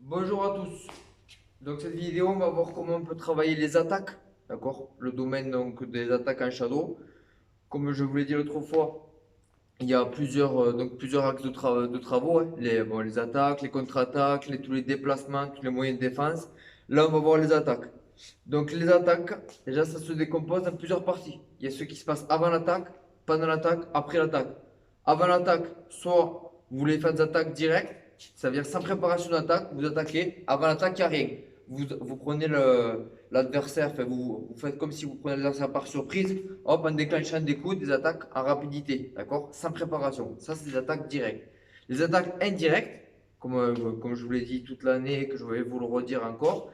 Bonjour à tous. Donc cette vidéo, on va voir comment on peut travailler les attaques, d'accord? Le domaine donc des attaques en shadow. Comme je vous l'ai dit l'autre fois, il y a plusieurs axes de travaux, hein. Les attaques, les contre-attaques, tous les déplacements, tous les moyens de défense. Là, on va voir les attaques. Donc les attaques, déjà ça se décompose en plusieurs parties. Il y a ce qui se passe avant l'attaque, pendant l'attaque, après l'attaque. Avant l'attaque, soit vous voulez faire des attaques directes, ça veut dire sans préparation d'attaque, vous attaquez. Avant l'attaque, il n'y a rien. Vous prenez l'adversaire, vous faites comme si vous prenez l'adversaire par surprise, hop, en déclenchant des coups, des attaques en rapidité, d'accord? Sans préparation. Ça, c'est des attaques directes. Les attaques indirectes, comme je vous l'ai dit toute l'année, que je vais vous le redire encore,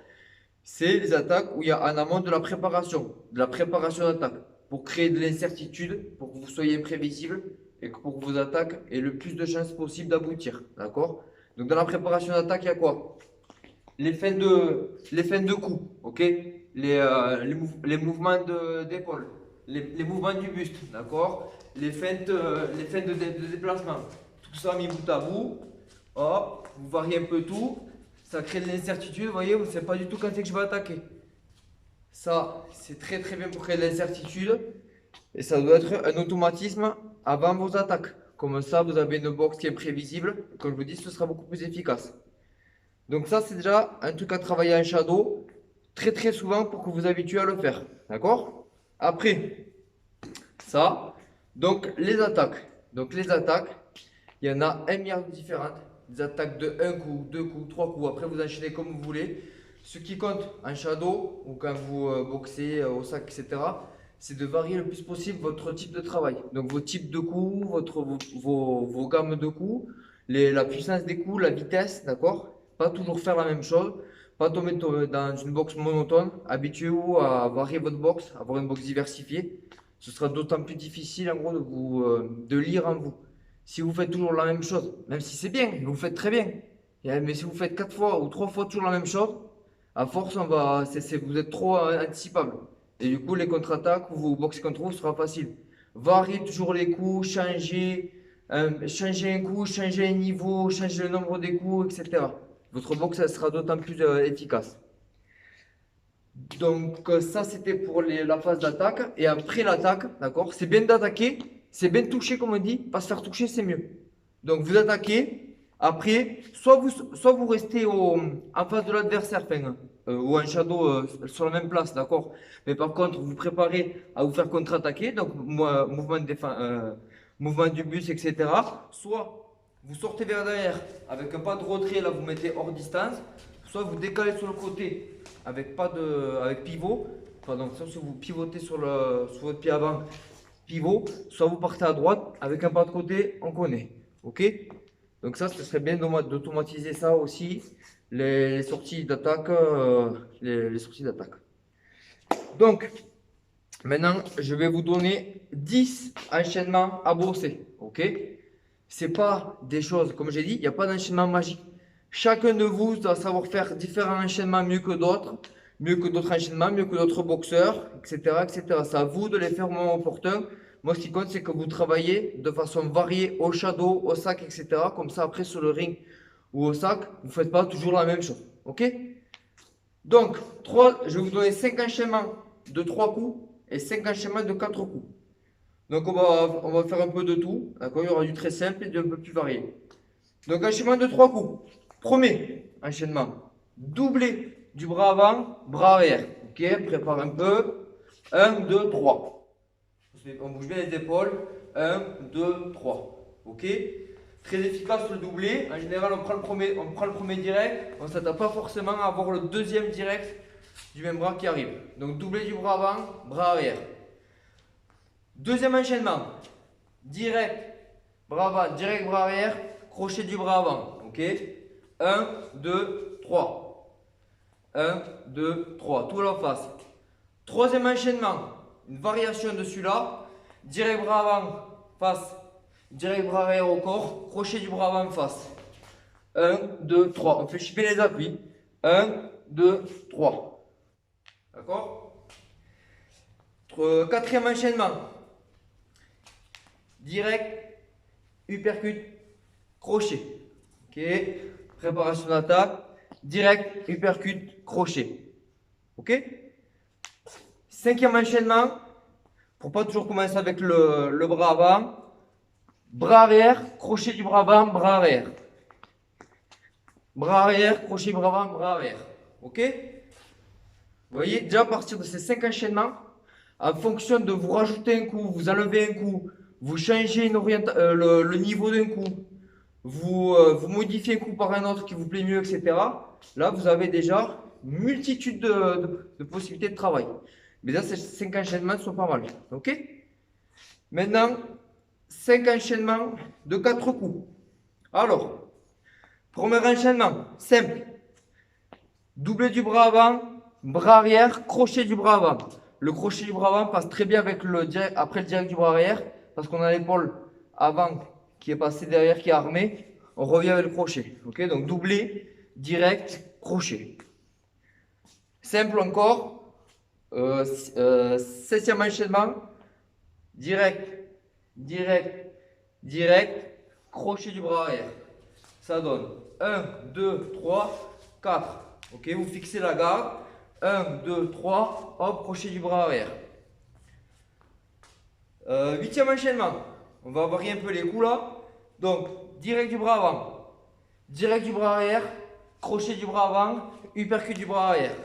c'est les attaques où il y a en amont de la préparation d'attaque, pour créer de l'incertitude, pour que vous soyez imprévisible et que pour que vos attaques aient le plus de chances possible d'aboutir. D'accord? Donc dans la préparation d'attaque, il y a quoi? Les feintes de coups, ok? Les mouvements d'épaule, les mouvements du buste, d'accord? Les feintes de déplacement. Tout ça mis bout à bout, hop, vous variez un peu tout. Ça crée de l'incertitude, vous voyez, vous ne savez pas du tout quand c'est que je vais attaquer. Ça, c'est très très bien pour créer de l'incertitude. Et ça doit être un automatisme avant vos attaques. Comme ça, vous avez une boxe qui est prévisible. Et comme je vous dis, ce sera beaucoup plus efficace. Donc ça, c'est déjà un truc à travailler en shadow très très souvent pour que vous habituez à le faire. D'accord? Après, ça, donc les attaques. Donc les attaques, il y en a un milliard de différentes. Des attaques de un coup, deux coups, trois coups. Après, vous enchaînez comme vous voulez. Ce qui compte en shadow ou quand vous boxez au sac, etc., c'est de varier le plus possible votre type de travail. Donc vos types de coups, vos gammes de coups, la puissance des coups, la vitesse, d'accord? Pas toujours faire la même chose. Pas tomber dans une boxe monotone. Habituez-vous à varier votre boxe, avoir une boxe diversifiée. Ce sera d'autant plus difficile en gros de lire en vous. Si vous faites toujours la même chose, même si c'est bien, vous faites très bien. Mais si vous faites 4 fois ou 3 fois toujours la même chose, à force, vous êtes trop anticipable. Et du coup, les contre-attaques, vous boxez contre vous, ce sera facile. Variez toujours les coups, changez un coup, changez un niveau, changez le nombre des coups, etc. Votre boxe, elle sera d'autant plus efficace. Donc ça, c'était pour la phase d'attaque. Et après l'attaque, d'accord, c'est bien d'attaquer, c'est bien de toucher, comme on dit, pas se faire toucher, c'est mieux. Donc vous attaquez, après, soit vous restez en face de l'adversaire, ou en shadow sur la même place, d'accord. Mais par contre, vous préparez à vous faire contre-attaquer, donc mouvement du bus, etc. Soit vous sortez vers derrière avec un pas de retrait, là vous mettez hors distance, soit vous décalez sur le côté avec pivot, pardon, soit vous pivotez sur votre pied avant, pivot, soit vous partez à droite avec un pas de côté, on connaît. Ok? Donc ça, ce serait bien d'automatiser ça aussi, les sorties d'attaque. Les sorties d'attaque. Donc, maintenant, je vais vous donner 10 enchaînements à bosser. Ok? C'est pas des choses, comme j'ai dit, il n'y a pas d'enchaînement magique. Chacun de vous doit savoir faire différents enchaînements mieux que d'autres enchaînements, mieux que d'autres boxeurs, etc., etc. C'est à vous de les faire au moment opportun. Moi, ce qui compte, c'est que vous travaillez de façon variée au shadow, au sac, etc. Comme ça, après, sur le ring ou au sac, vous ne faites pas toujours la même chose. Ok? Donc, je vais vous donner 5 enchaînements de 3 coups et 5 enchaînements de 4 coups. Donc, on va faire un peu de tout. D'accord? Il y aura du très simple et du un peu plus varié. Donc, enchaînement de 3 coups. Premier enchaînement. Doublé du bras avant, bras arrière. Ok? Prépare un peu. Un, 2, 3. On bouge bien les épaules. Un, 2, 3. Ok? Très efficace le doublé. En général, on prend le premier direct. On ne s'attend pas forcément à avoir le deuxième direct du même bras qui arrive. Donc, doublé du bras avant, bras arrière. Deuxième enchaînement. Direct, bras avant, direct, bras arrière, crochet du bras avant. Ok? 1, 2, 3. 1, 2, 3. Tout à la face. Troisième enchaînement. Une variation de celui-là. Direct, bras avant, face. Direct, bras arrière au corps. Crochet du bras avant, face. 1, 2, 3. On fait chipper les appuis. 1, 2, 3. D'accord? Quatrième enchaînement. Direct, uppercut, crochet. Ok. Préparation d'attaque. direct, uppercut, crochet. Ok? Cinquième enchaînement, pour pas toujours commencer avec le bras avant. Bras arrière, crochet du bras avant, bras arrière. Bras arrière, crochet bras avant, bras arrière. Ok? Vous voyez, déjà à partir de ces 5 enchaînements, en fonction de vous rajouter un coup, vous enlevez un coup, vous changez le niveau d'un coup, vous modifiez un coup par un autre qui vous plaît mieux, etc. Là, vous avez déjà une multitude de possibilités de travail. Mais là, ces 5 enchaînements sont pas mal. Ok? Maintenant, 5 enchaînements de 4 coups. Alors, premier enchaînement, simple. Doublé du bras avant, bras arrière, crochet du bras avant. Le crochet du bras avant passe très bien avec après le direct du bras arrière, parce qu'on a l'épaule avant qui est passée derrière, qui est armée. On revient avec le crochet. Ok, donc doublé, direct, crochet. Simple encore. 7e enchaînement. Direct, direct, direct, crochet du bras arrière. Ça donne 1, 2, 3, 4. Ok, vous fixez la garde. 1, 2, 3, hop, crochet du bras arrière. 8e enchaînement. On va varier un peu les coups là. Donc, direct du bras avant, direct du bras arrière, crochet du bras avant, uppercut du bras arrière.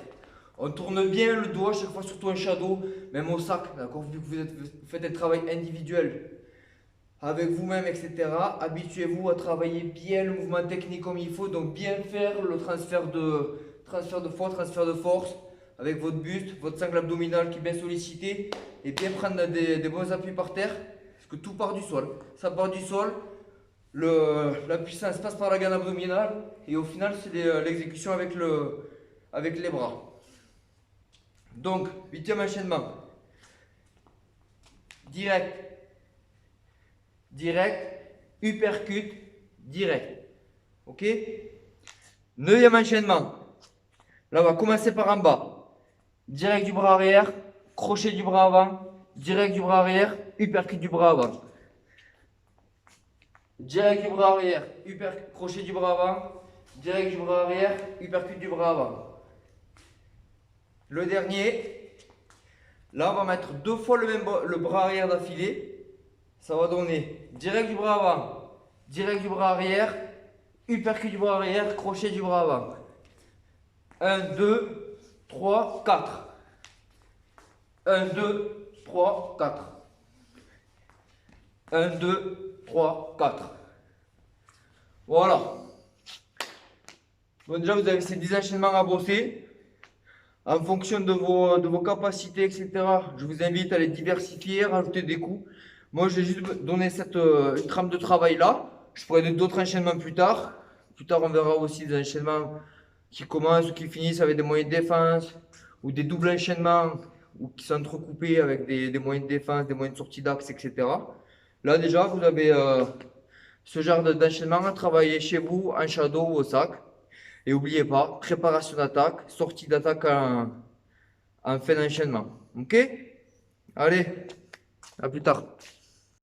On tourne bien le doigt chaque fois, surtout un shadow, même au sac, d'accord, vu que vous faites un travail individuel avec vous-même, etc. Habituez-vous à travailler bien le mouvement technique comme il faut, donc bien faire le transfert de poids, transfert de force avec votre buste, votre sangle abdominale qui est bien sollicité et bien prendre des bons appuis par terre parce que tout part du sol. Ça part du sol, la puissance passe par la gaine abdominale et au final c'est l'exécution avec les bras. Donc, 8e enchaînement. Direct, direct, uppercut, direct. Ok? 9e enchaînement. Là, on va commencer par en bas. Direct du bras arrière, crochet du bras avant, direct du bras arrière, uppercut du bras avant. Direct du bras arrière, crochet du bras avant, direct du bras arrière, uppercut du bras avant. Le dernier, là on va mettre 2 fois le bras arrière d'affilée. Ça va donner direct du bras avant, direct du bras arrière, uppercut du bras arrière, crochet du bras avant. 1, 2, 3, 4. 1, 2, 3, 4. 1, 2, 3, 4. Voilà. Bon, déjà, vous avez ces 10 enchaînements à bosser. En fonction de vos capacités, etc., je vous invite à les diversifier, rajouter des coups. Moi, je vais juste donner une trame de travail là. Je pourrais donner d'autres enchaînements plus tard. Plus tard, on verra aussi des enchaînements qui commencent ou qui finissent avec des moyens de défense ou des doubles enchaînements ou qui sont entrecoupés avec des moyens de défense, des moyens de sortie d'axe, etc. Là, déjà, vous avez ce genre d'enchaînement à travailler chez vous en shadow ou au sac. Et n'oubliez pas, préparation d'attaque, sortie d'attaque en fin d'enchaînement. Ok? Allez, à plus tard.